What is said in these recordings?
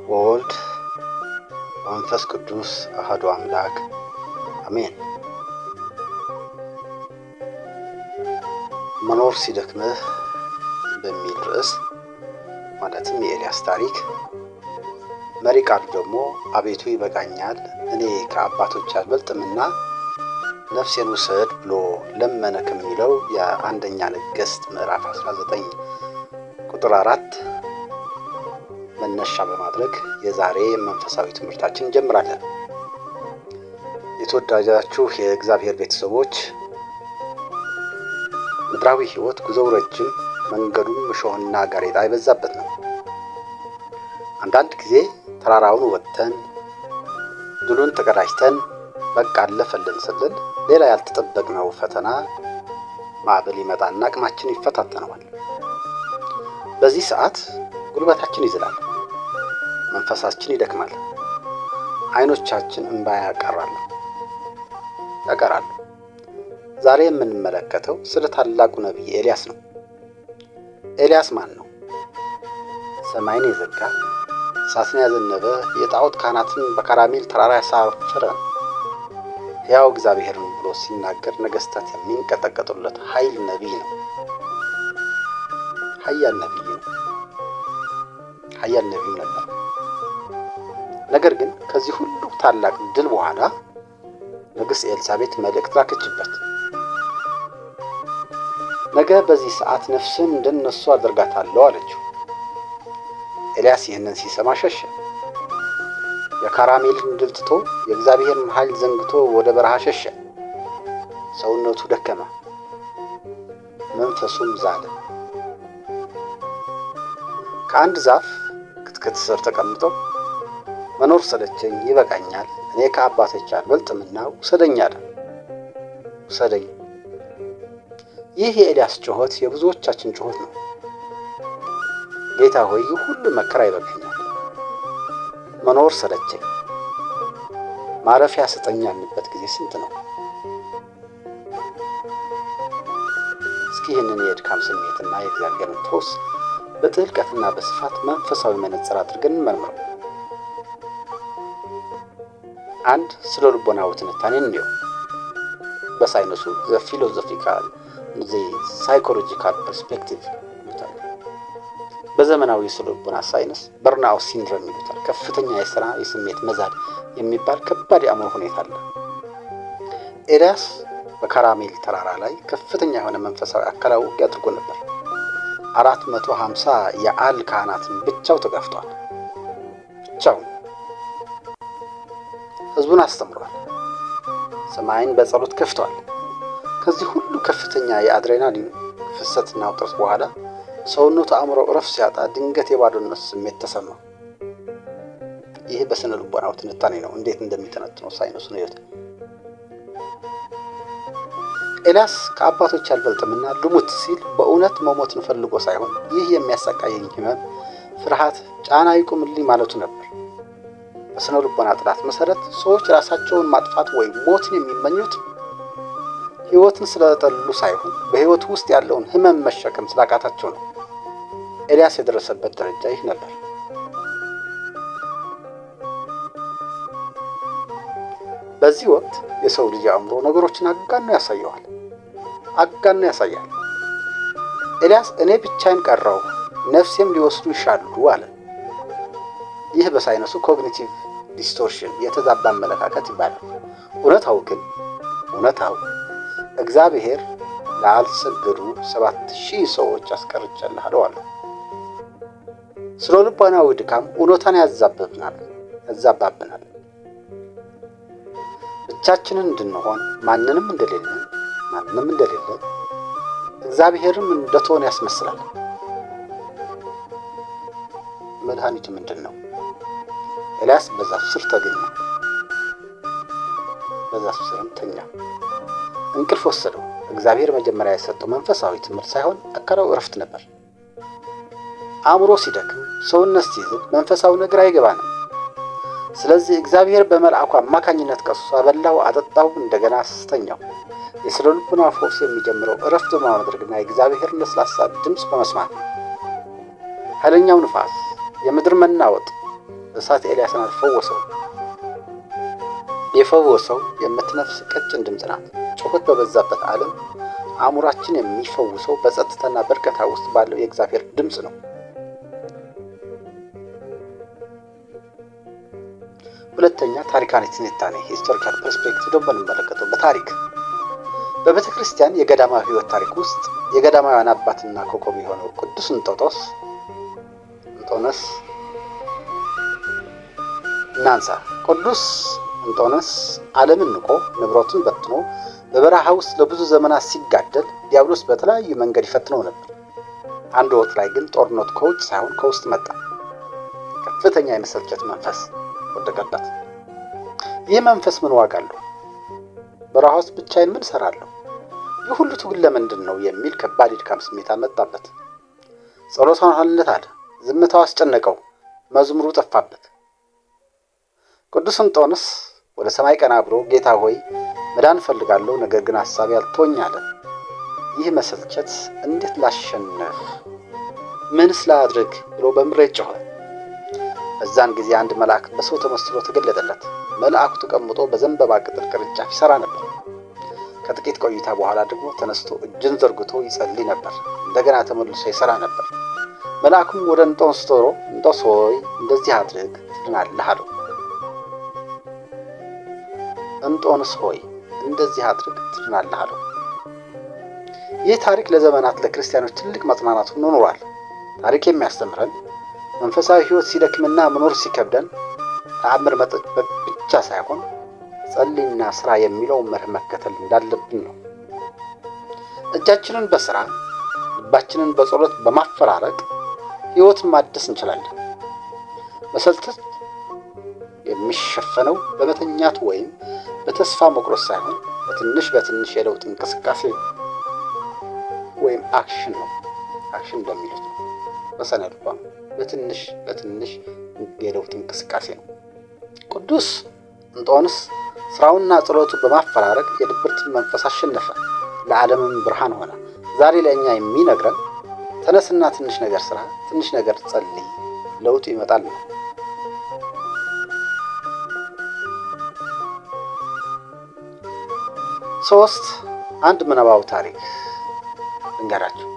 ወወልድ ወመንፈስ ቅዱስ አሐዱ አምላክ አሜን። መኖር ሲደክምህ በሚል ርዕስ ማለትም የኤልያስ ታሪክ መሪ ቃሉ ደግሞ አቤቱ ይበቃኛል፣ እኔ ከአባቶች አልበልጥምና ነፍሴን ውሰድ ብሎ ለመነ ከሚለው የአንደኛ ነገሥት ምዕራፍ 19 ቁጥር 4 መነሻ በማድረግ የዛሬ መንፈሳዊ ትምህርታችን እንጀምራለን። የተወዳጃችሁ የእግዚአብሔር ቤተሰቦች፣ ምድራዊ ሕይወት ጉዞው ረጅም፣ መንገዱም እሾህና ጋሬጣ የበዛበት ነው። አንዳንድ ጊዜ ተራራውን ወጥተን ድሉን ተቀዳጅተን በቃ አለፈልን ስንል ሌላ ያልተጠበቅነው ፈተና ማዕበል ይመጣና አቅማችን ይፈታተነዋል። በዚህ ሰዓት ጉልበታችን ይዝላል፣ መንፈሳችን ይደክማል፣ ዓይኖቻችን እንባ ያቀራሉ። ዛሬ የምንመለከተው ስለ ታላቁ ነቢይ ኤልያስ ነው። ኤልያስ ማን ነው? ሰማይን የዘጋ እሳትን ያዘነበ የጣዖት ካህናትን በካራሜል ተራራ ያሳፈረ ሕያው እግዚአብሔርን ብሎ ሲናገር ነገሥታት የሚንቀጠቀጡለት ኃይል ነቢይ ነው። ኃያል ነቢይ ነበር። ነገር ግን ከዚህ ሁሉ ታላቅ ድል በኋላ ንግሥት ኤልሳቤጥ መልእክት ላከችበት። ነገ በዚህ ሰዓት ነፍስን እንደነሱ አደርጋታለሁ አለችው። ኤልያስ ይህንን ሲሰማ ሸሸ። የካራሜልን ድል ትቶ የእግዚአብሔርን ኃይል ዘንግቶ ወደ በረሃ ሸሸ። ሰውነቱ ደከመ፣ መንፈሱም ዛለ። ከአንድ ዛፍ ክትክት ስር ተቀምጦ መኖር ሰለቸኝ፣ ይበቃኛል፣ እኔ ከአባቶች አልበልጥምና ውሰደኝ አለ። ውሰደኝ። ይህ የኤልያስ ጩኸት የብዙዎቻችን ጩኸት ነው። ጌታ ሆይ ይህ ሁሉ መከራ ይበቃኛል፣ መኖር ሰለቸኝ፣ ማረፊያ ስጠኝ ያልንበት ጊዜ ስንት ነው? እስኪ ይህንን የድካም ስሜትና የእግዚአብሔርን ፈውስ በጥልቀትና በስፋት መንፈሳዊ መነጽር አድርገን እንመርምረው። አንድ ስለ ልቦናዊ ትንታኔን እንየው። በሳይንሱ ሳይኮሎጂካል ፐርስፔክቲቭ ይሉታል። በዘመናዊ ስለ ልቦና ሳይንስ በርንአውት ሲንድሮም ይሉታል። ከፍተኛ የሥራ የስሜት መዛል የሚባል ከባድ የአእምሮ ሁኔታ አለ። ኤልያስ በካራሜል ተራራ ላይ ከፍተኛ የሆነ መንፈሳዊ አካላዊ ውጊያ አድርጎ ነበር። 450 የአል ካህናትን ብቻው ተጋፍቷል። ብቻው ሕዝቡን አስተምሯል። ሰማይን በጸሎት ከፍቷል። ከዚህ ሁሉ ከፍተኛ የአድሬናሊን ፍሰትና ውጥረት በኋላ ሰውነቱ አእምሮ እረፍት ሲያጣ ድንገት የባዶነት ስሜት ተሰማው። ይህ በስነ ልቦናው ትንታኔ ነው። እንዴት እንደሚተነትነው ሳይንሱ ነው። ኤልያስ ከአባቶች አልበልጥምና ልሙት ሲል በእውነት መሞትን ፈልጎ ሳይሆን ይህ የሚያሰቃየኝ ሕመም፣ ፍርሃት፣ ጫና ይቁምልኝ ማለቱ ነበር። በስነ ልቦና ጥናት መሰረት ሰዎች ራሳቸውን ማጥፋት ወይም ሞትን የሚመኙት ሕይወትን ስለጠሉ ሳይሆን በሕይወት ውስጥ ያለውን ሕመም መሸከም ስላቃታቸው ነው። ኤልያስ የደረሰበት ደረጃ ይህ ነበር። በዚህ ወቅት የሰው ልጅ አእምሮ ነገሮችን አጋኖ ያሳያል። ኤልያስ እኔ ብቻዬን ቀረሁ፣ ነፍሴም ሊወስዱ ይሻሉ አለ። ይህ በሳይንሱ ኮግኒቲቭ ዲስቶርሽን የተዛባ አመለካከት ይባላል። እውነታው እግዚአብሔር ላልሰገዱ 7000 ሰዎች አስቀርቻለሁ አለ። ስለ ልቦናዊ ድካም እውነታን ያዛባብናል። ብቻችንን እንድንሆን ማንንም እንደሌለ እግዚአብሔርም እንደተሆነ ያስመስላል። መድኃኒቱ ምንድን ነው? ኤልያስ በዛፍ ስር ተገኘ። በዛፍ ስርም ተኛ። እንቅልፍ ወሰደው። እግዚአብሔር መጀመሪያ የሰጠው መንፈሳዊ ትምህርት ሳይሆን አካላዊ እረፍት ነበር። አእምሮ ሲደክም፣ ሰውነት ሲዝል መንፈሳዊ ነገር አይገባንም። ስለዚህ እግዚአብሔር በመልአኩ አማካኝነት ቀስሶ አበላው፣ አጠጣው፣ እንደገና አስተኛው። የስነ ልቦና ፈውስ የሚጀምረው እረፍት በማድረግና የእግዚአብሔርን ለስላሳ ድምፅ በመስማት ነው። ኃይለኛው ንፋስ፣ የምድር መናወጥ፣ እሳት ኤልያስን አልፈወሰው። የፈወሰው የምትነፍስ ቀጭን ድምፅ ናት። ጩኸት በበዛበት ዓለም አእምሯችን የሚፈውሰው በጸጥታና በእርጋታ ውስጥ ባለው የእግዚአብሔር ድምፅ ነው። ሁለተኛ፣ ታሪካዊ ትንታኔ ሂስቶሪካል ፐርስፔክቲቭ ደግሞ እንመለከተው። በቤተ ክርስቲያን የገዳማዊ ሕይወት ታሪክ ውስጥ የገዳማውያን አባትና ኮከብ የሆነው ቅዱስ እንጦንስ እናንሳ። ቅዱስ እንጦንስ ዓለምን ንቆ ንብረቱን በትኖ በበረሃ ውስጥ ለብዙ ዘመናት ሲጋደል ዲያብሎስ በተለያዩ መንገድ ይፈትነው ነበር። አንድ ወቅት ላይ ግን ጦርነቱ ከውጭ ሳይሆን ከውስጥ መጣ። ከፍተኛ የመሰልቸት መንፈስ ወደቀበት። ይህ መንፈስ ምን ዋጋ አለው? በረሃ ውስጥ ብቻዬን ምን እሰራለሁ? ይህ ሁሉ ትግል ለምንድን ነው? የሚል ከባድ የድካም ስሜት አመጣበት። ጸሎቱን አልሆንለት አለ። ዝምታው አስጨነቀው። መዝሙሩ ጠፋበት። ቅዱስ እንጦንስ ወደ ሰማይ ቀና ብሎ ጌታ ሆይ መዳን እፈልጋለሁ፣ ነገር ግን ሐሳቤ አልተወኝ አለ። ይህ መሰልቸት እንዴት ላሸንፍ? ምንስ ላድርግ ብሎ በምሬት ጮኸ። በዛን ጊዜ አንድ መልአክ በሰው ተመስሎ ተገለጠለት። መልአኩ ተቀምጦ በዘንባባ ቅጠል ቅርንጫፍ ይሰራ ነበር። ከጥቂት ቆይታ በኋላ ደግሞ ተነስቶ እጅን ዘርግቶ ይጸልይ ነበር። እንደገና ተመልሶ ይሰራ ነበር። መልአኩም ወደ እንጦንስ ዞሮ እንጦንስ ሆይ እንደዚህ አድርግ ትድናለህ አለው። እንጦንስ ሆይ እንደዚህ አድርግ ትድናለህ አለው። ይህ ታሪክ ለዘመናት ለክርስቲያኖች ትልቅ መጽናናት ሆኖ ኖሯል። ታሪክ የሚያስተምረን መንፈሳዊ ሕይወት ሲደክምና መኖር ሲከብደን ተአምር መጠበቅ ብቻ ሳይሆን ጸልይና ስራ የሚለውን መርህ መከተል እንዳለብን ነው። እጃችንን በስራ ልባችንን በጸሎት በማፈራረቅ ሕይወትን ማደስ እንችላለን። መሰልቸት የሚሸፈነው በመተኛት ወይም በተስፋ መቁረጥ ሳይሆን በትንሽ የለውጥ እንቅስቃሴ ወይም አክሽን ነው። አክሽን እንደሚሉት ነው በሰነድ ቋንቋ በትንሽ የለውጥ እንቅስቃሴ ነው። ቅዱስ እንጦንስ ስራውና ጸሎቱ በማፈራረቅ የድብርትን መንፈስ አሸነፈ፣ ለዓለምም ብርሃን ሆነ። ዛሬ ለእኛ የሚነግረን ተነስና ትንሽ ነገር ስራ፣ ትንሽ ነገር ጸልይ፣ ለውጥ ይመጣል ነው። ሶስት አንድ ምናባዊ ታሪክ እንገራችሁ።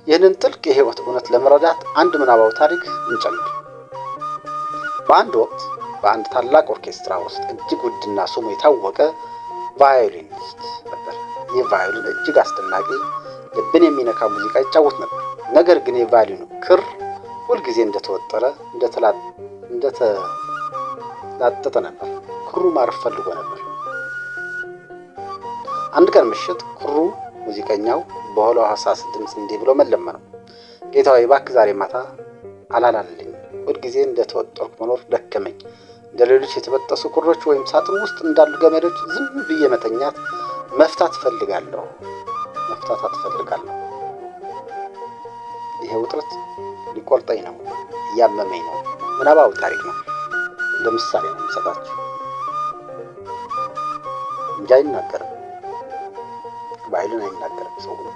ይህንን ጥልቅ የህይወት እውነት ለመረዳት አንድ ምናባዊ ታሪክ እንጨምር። በአንድ ወቅት በአንድ ታላቅ ኦርኬስትራ ውስጥ እጅግ ውድና ስሙ የታወቀ ቫዮሊኒስት ነበር። ይህ ቫዮሊን እጅግ አስደናቂ ልብን የሚነካ ሙዚቃ ይጫወት ነበር። ነገር ግን የቫዮሊኑ ክር ሁልጊዜ እንደተላጠጠ ነበር። ክሩ ማረፍ ፈልጎ ነበር። አንድ ቀን ምሽት ክሩ ሙዚቀኛው በሆሎ ሐሳስ ድምፅ እንዲህ ብሎ መለመነው። ጌታዬ እባክህ ዛሬ ማታ አላላልኝ። ሁልጊዜ እንደተወጠርኩ መኖር ደከመኝ። እንደ ሌሎች የተበጠሱ ክሮች ወይም ሳጥን ውስጥ እንዳሉ ገመዶች ዝም ብዬ መፍታት እፈልጋለሁ። ይሄ ውጥረት ሊቆርጠኝ ነው፣ እያመመኝ ነው። ምናባዊ ታሪክ ነው። ለምሳሌ ነው የምሰጣችሁ። እንጂ አይናገርም፣ ቫዮሊን አይናገርም። ሰው ግን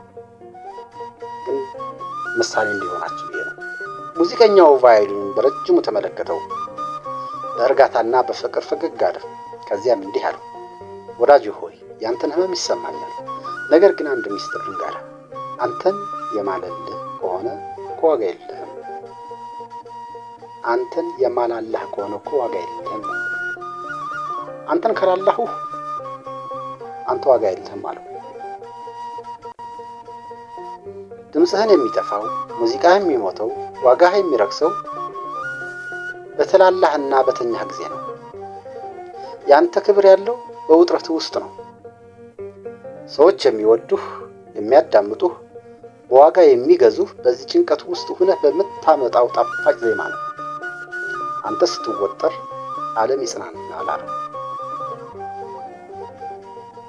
ምሳሌ እንዲሆናችሁ ብዬ ነው። ሙዚቀኛው ቫዮሊኑን በረጅሙ ተመለከተው። በእርጋታና በፍቅር ፈገግ አለ። ከዚያም እንዲህ አለው፣ ወዳጅ ሆይ ያንተን ህመም ይሰማኛል። ነገር ግን አንድ ሚስጥር ልንገርህ። አንተን የማለልህ ከሆነ እኮ ዋጋ የለህም። አንተን ዋጋ ከላላሁህ አንተ ዋጋ የለህም አለው። ድምፅህን የሚጠፋው፣ ሙዚቃህ የሚሞተው፣ ዋጋህ የሚረክሰው በተላላህና በተኛህ ጊዜ ነው። ያንተ ክብር ያለው በውጥረትህ ውስጥ ነው። ሰዎች የሚወዱህ፣ የሚያዳምጡህ፣ በዋጋ የሚገዙህ በዚህ ጭንቀት ውስጥ ሆነህ በምታመጣው ጣፋጭ ዜማ ነው። አንተ ስትወጠር ዓለም ይጽናናል አለው።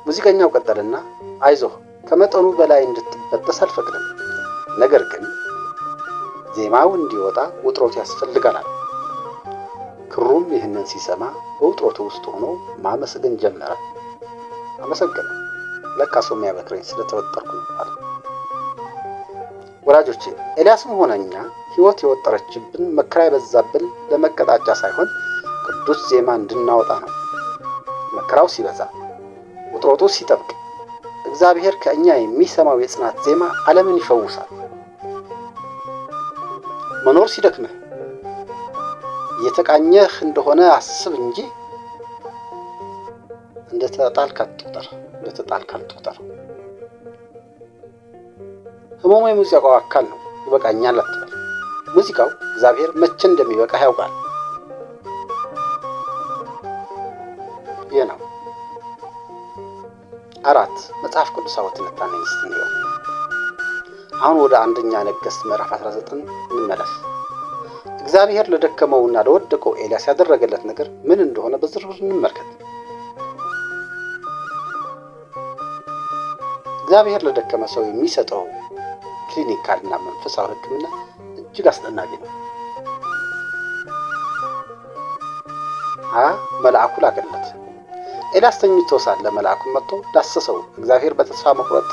ሙዚቀኛው ቀጠልና አይዞህ፣ ከመጠኑ በላይ እንድትበጠስ አልፈቅድም። ነገር ግን ዜማው እንዲወጣ ውጥረቱ ያስፈልጋል። ክሩም ይህንን ሲሰማ በውጥረቱ ውስጥ ሆኖ ማመስገን ጀመረ። አመሰገነ። ለካ ሰው የሚያበክረኝ ስለተወጠርኩ ነው አለ። ወዳጆቼ ኤልያስም ሆነ እኛ ሕይወት የወጠረችብን መከራ የበዛብን ለመቀጣጫ ሳይሆን ቅዱስ ዜማ እንድናወጣ ነው። መከራው ሲበዛ ውጥረቱ ሲጠብቅ እግዚአብሔር ከእኛ የሚሰማው የጽናት ዜማ ዓለምን ይፈውሳል። መኖር ሲደክምህ እየተቃኘህ እንደሆነ አስብ እንጂ እንደተጣልክ አትቁጠር። ህመሙ የሙዚቃው አካል ነው። ይበቃኛል አትበል። ሙዚቃው እግዚአብሔር መቼ እንደሚበቃ ያውቃል። ይህ ነው። 4 መጽሐፍ ቅዱሳዊ ትንታኔ እንየው። አሁን ወደ አንደኛ ነገሥት ምዕራፍ 19 እንመለስ። እግዚአብሔር ለደከመውና ለወደቀው ኤልያስ ያደረገለት ነገር ምን እንደሆነ በዝርዝር እንመልከት። እግዚአብሔር ለደከመ ሰው የሚሰጠው ክሊኒካልና መንፈሳዊ ሕክምና እጅግ አስደናቂ ነው። መልአኩ ላከለት። ኤልያስ ተኝቶ ሳለ መልአኩ መጥቶ ዳሰሰው። እግዚአብሔር በተስፋ መቁረጥ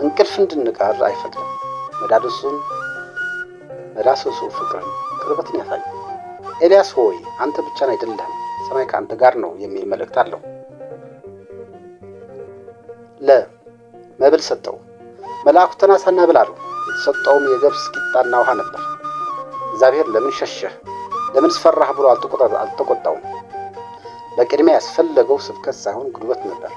እንቅልፍ እንድንቀር አይፈቅድም። መዳሰሱ ፍቅርን፣ ቅርበትን ያሳያል። ኤልያስ ሆይ አንተ ብቻህን አይደለህም፣ ሰማይ ከአንተ ጋር ነው የሚል መልእክት አለው። መብል ሰጠው። መልአኩ ተነሳና ብላ አለው። የተሰጠውም የገብስ ቂጣና ውሃ ነበር። እግዚአብሔር ለምን ሸሸህ፣ ለምን ስፈራህ ብሎ አልተቆጣውም። በቅድሚያ ያስፈለገው ስብከት ሳይሆን ጉልበት ነበር።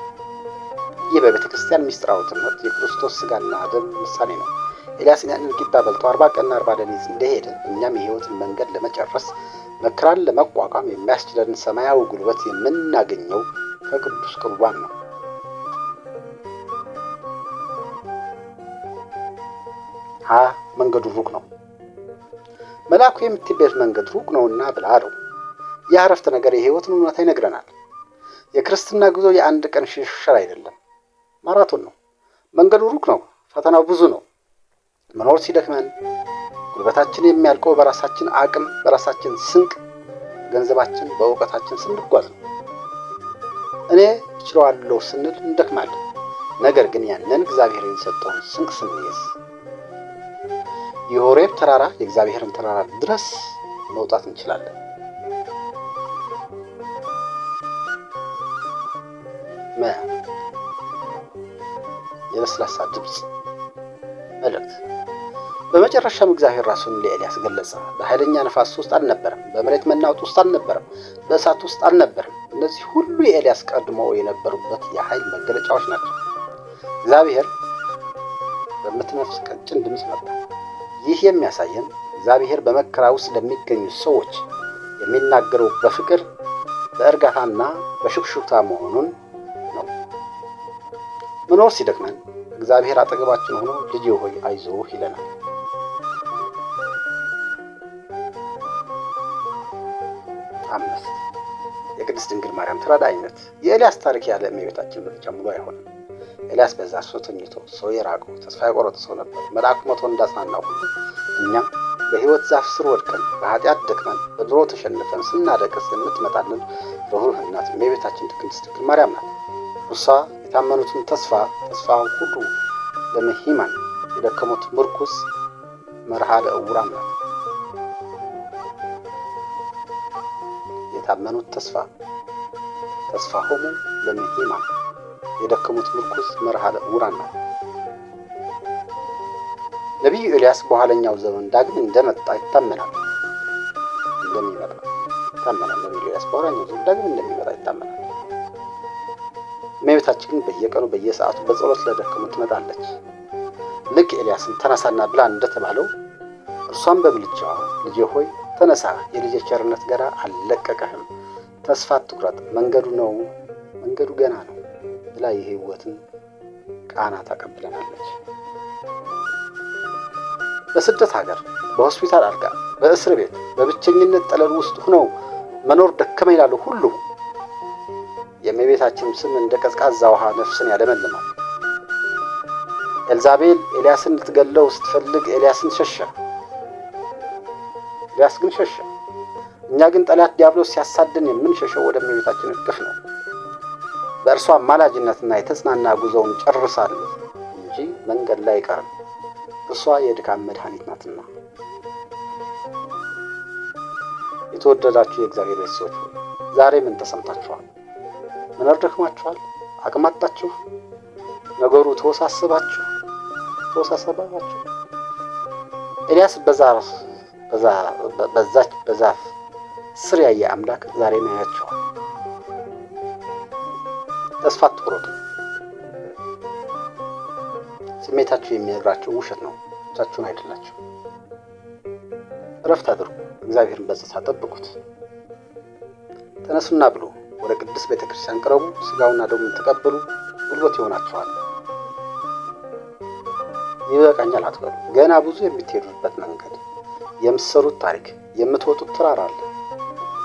ይህ በቤተ ክርስቲያን ምስጢራዊ ትምህርት የክርስቶስ ሥጋና ደም ምሳሌ ነው። ኤልያስ ያንን ቂጣ በልቶ 40 ቀንና 40 ሌሊት እንደሄደ እኛም የሕይወትን መንገድ ለመጨረስ መከራን ለመቋቋም የሚያስችለን ሰማያዊ ጉልበት የምናገኘው ከቅዱስ ቁርባን ነው። መንገዱ ሩቅ ነው። መልአኩ የምትሄድበት መንገድ ሩቅ ነውና ብላ አለው። ይህ አረፍተ ነገር የሕይወትን እውነታ ይነግረናል። የክርስትና ጉዞ የአንድ ቀን ሽርሽር አይደለም፣ ማራቶን ነው። መንገዱ ሩቅ ነው። ፈተናው ብዙ ነው። መኖር ሲደክመን ጉልበታችን የሚያልቀው በራሳችን አቅም፣ በራሳችን ስንቅ፣ ገንዘባችን፣ በእውቀታችን ስንጓዝ ነው። እኔ እችለዋለሁ ስንል እንደክማለን። ነገር ግን ያንን እግዚአብሔር የሰጠውን ስንቅ ስንይዝ የሆሬብ ተራራ የእግዚአብሔርን ተራራ ድረስ መውጣት እንችላለን። የለስላሳ ድምፅ መልእክት። በመጨረሻም እግዚአብሔር ራሱን ለኤልያስ ገለጸ። በኃይለኛ ነፋስ ውስጥ አልነበረም፣ በመሬት መናወጥ ውስጥ አልነበረም፣ በእሳት ውስጥ አልነበረም። እነዚህ ሁሉ የኤልያስ ቀድሞ የነበሩበት የኃይል መገለጫዎች ናቸው። እግዚአብሔር በምትነፍስ ቀጭን ድምፅ ነበር። ይህ የሚያሳየን እግዚአብሔር በመከራ ውስጥ ለሚገኙ ሰዎች የሚናገረው በፍቅር በእርጋታና በሽክሽክታ መሆኑን ነው። መኖር ሲደክመን እግዚአብሔር አጠገባችን ሆኖ ልጄ ሆይ አይዞህ ይለናል። የቅድስት ድንግል ማርያም ተራዳኢነት። የኤልያስ ታሪክ ያለ እመቤታችን ምልጃ ሙሉ አይሆንም። ኤልያስ በዛ ሰው ተኝቶ ሰው የራቀው ተስፋ የቆረጠ ሰው ነበር። መልአኩ መጥቶ እንዳጽናናው ሁሉ እኛም በሕይወት ዛፍ ስር ወድቀን በኃጢአት ደክመን በድሮ ተሸንፈን ስናለቅስ የምትመጣልን ርኅሩህ እናት እመቤታችን ቅድስት ድንግል ማርያም ናት። እርሷ የታመኑትን ተስፋውን ሁሉ ለመሂማን የደከሙት ምርኩስ መርሃ ለዕውራን ናት። የታመኑት ተስፋሆሙ ለመሂማን የደከሙት ምርኩስ መርሃ ለዕውራን ናት። ነቢዩ ኤልያስ በኋለኛው ዘመን ዳግም እንደመጣ ይታመናል። ነቢዩ ኤልያስ በኋለኛው ዘመን ዳግም እንደሚመጣ ይታመናል። እመቤታችን ግን በየቀኑ በየሰዓቱ በጸሎት ለደከሙት ትመጣለች። ልክ ኤልያስን ተነሳና ብላ እንደተባለው እርሷም በምልጃዋ ልጄ ሆይ ተነሳ፣ የልጄ ቸርነት ገና አልለቀቀህም፣ ተስፋ አትቁረጥ፣ መንገዱ ገና ነው ብላ የሕይወትን ቃና ታቀብለናለች። በስደት ሀገር፣ በሆስፒታል አልጋ፣ በእስር ቤት፣ በብቸኝነት ጠለል ውስጥ ሆነው መኖር ደከመኝ ይላሉ ሁሉ የእመቤታችን ስም እንደ ቀዝቃዛ ውሃ ነፍስን ያለመልማል። ኤልዛቤል ኤልያስን ልትገለው ስትፈልግ ኤልያስ ግን ሸሸ። እኛ ግን ጠላት ዲያብሎስ ሲያሳድን የምንሸሸው ወደ እመቤታችን እቅፍ ነው። በእርሷ አማላጅነትና የተጽናና ጉዞውን ጨርሳል እንጂ መንገድ ላይ አይቀርም። እርሷ የድካም መድኃኒት ናትና። የተወደዳችሁ የእግዚአብሔር ቤተሰቦች ዛሬ ምን ተሰምታችኋል? ምን ደክማችኋል? አቅማጣችሁ? ነገሩ ተወሳሰባችሁ? ኤልያስ በዛፍ ስር ያየ አምላክ ዛሬ ያያችኋል። ተስፋ አትቁረጡ። ስሜታችሁ የሚነግራችሁ ውሸት ነው፣ ብቻችሁን አይደላችሁ። እረፍት አድርጉ። እግዚአብሔርን በጸጥታ ጠብቁት። ተነሱና ብሉ። ወደ ቅድስት ቤተክርስቲያን ቅረቡ። ስጋውና ደሙን ተቀበሉ። ጉልበት ይሆናችኋል። ይበቃኛል አትበሉ። ገና ብዙ የምትሄዱበት መንገድ፣ የምትሰሩት ታሪክ፣ የምትወጡት ተራራ አለ።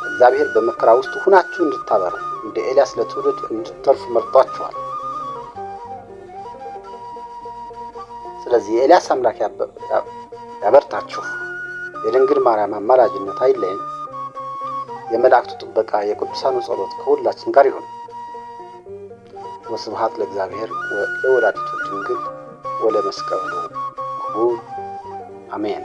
እግዚአብሔር በመከራ ውስጥ ሁናችሁ እንድታበሩ እንደ ኤልያስ ለትውልድ እንድትተርፉ መርጧችኋል። ስለዚህ የኤልያስ አምላክ ያበርታችሁ። የድንግል ማርያም አማላጅነት አይለየን። የመላእክቱ ጥበቃ፣ የቅዱሳኑ ጸሎት ከሁላችን ጋር ይሁን። ወስብሐት ለእግዚአብሔር ወለወላዲቱ ድንግል ወለመስቀሉ ክቡር አሜን።